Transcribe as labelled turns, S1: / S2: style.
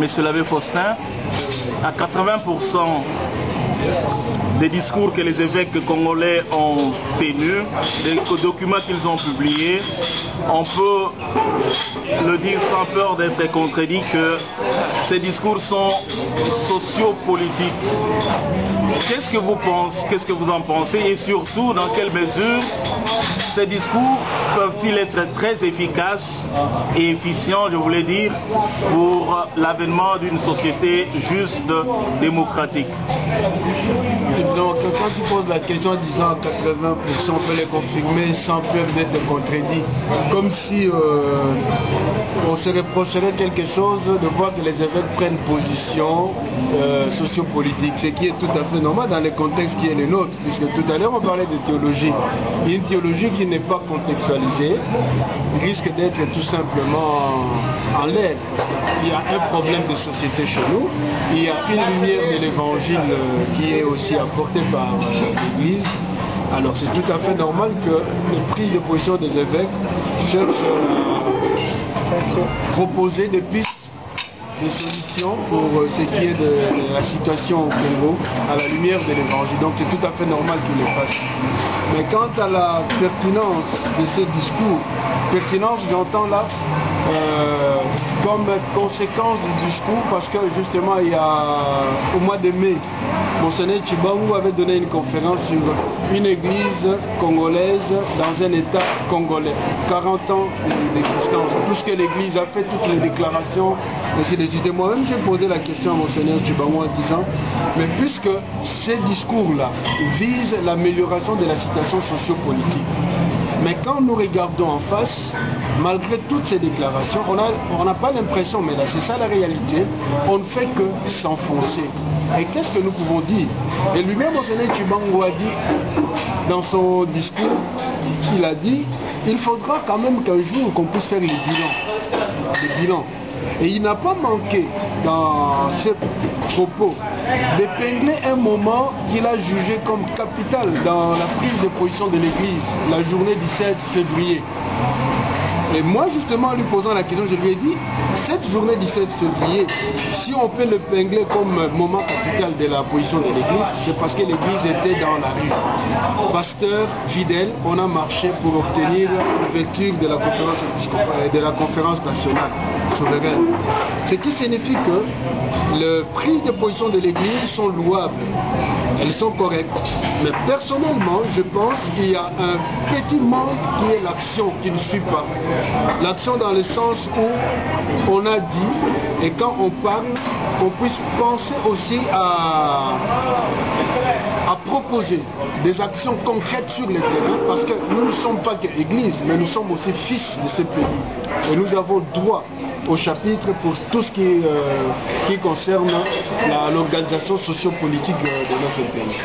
S1: M. l'abbé Faustin, à 80% des discours que les évêques congolais ont tenus, des documents qu'ils ont publiés, on peut le dire sans peur d'être contredit que ces discours sont sociopolitiques. Qu'est-ce que vous pensez, qu'est-ce que vous en pensez et surtout dans quelle mesure ces discours peuvent-ils être très efficaces et efficients, je voulais dire, pour l'avènement d'une société juste, démocratique?
S2: Donc, quand tu poses la question en disant 80% on peut les confirmer sans peur d'être contredit, comme si on se reprocherait quelque chose de voir que les évêques prennent position sociopolitique, ce qui est tout à fait normal dans le contexte qui est le nôtre, puisque tout à l'heure on parlait de théologie. Une théologie qui n'est pas contextualisée risque d'être tout simplement en l'air. Il y a un problème de société chez nous, il y a une lumière de l'évangile qui est aussi apportée par l'Église. Alors c'est tout à fait normal que les prises de position des évêques cherchent à proposer des pistes de solutions pour ce qui est de la situation au Congo à la lumière de l'évangile. Donc c'est tout à fait normal qu'ils le fassent. Mais quant à la pertinence de ces discours, pertinence j'entends là comme conséquence du discours, parce que justement il y a au mois de mai, Monseigneur Tshibangou avait donné une conférence sur une église congolaise dans un état congolais. 40 ans d'existence. Plus que l'église a fait toutes les déclarations, ainsi de suite. Moi-même j'ai posé la question à Monseigneur Tshibangou en disant, mais puisque ces discours-là visent l'amélioration de la situation sociopolitique, mais quand nous regardons en face, malgré toutes ces déclarations, on n'a pas l'impression, mais là c'est ça la réalité, on ne fait que s'enfoncer. Et qu'est-ce que nous pouvons dire? Et lui-même, Monseigneur Tshibangou a dit, dans son discours, il a dit, il faudra quand même qu'un jour qu'on puisse faire le bilan. Et il n'a pas manqué dans ses propos d'épingler un moment qu'il a jugé comme capital dans la prise de position de l'Église, la journée du 7 février. Et moi justement en lui posant la question, je lui ai dit, cette journée du 7 février, si on peut l'épingler comme moment capital de la position de l'Église, c'est parce que l'Église était dans la rue. Pasteurs fidèles, on a marché pour obtenir l'ouverture de la conférence nationale souveraine. Ce qui signifie que les prises de position de l'Église sont louables, elles sont correctes. Mais personnellement, je pense qu'il y a un petit manque qui est l'action qui ne suit pas. L'action dans le sens où on a dit, et quand on parle, qu'on puisse penser aussi à proposer des actions concrètes sur le terrain, parce que nous ne sommes pas que Église, mais nous sommes aussi fils de ce pays. Et nous avons droit au chapitre pour tout ce qui concerne l'organisation sociopolitique de notre pays.